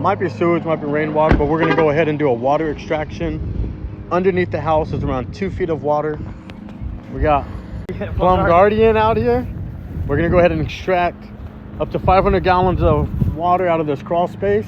Might be sewage, might be rainwater, but we're gonna go ahead and do a water extraction. Underneath the house is around 2 feet of water. We got Plum Guardian out here. We're gonna go ahead and extract up to 500 gallons of water out of this crawl space.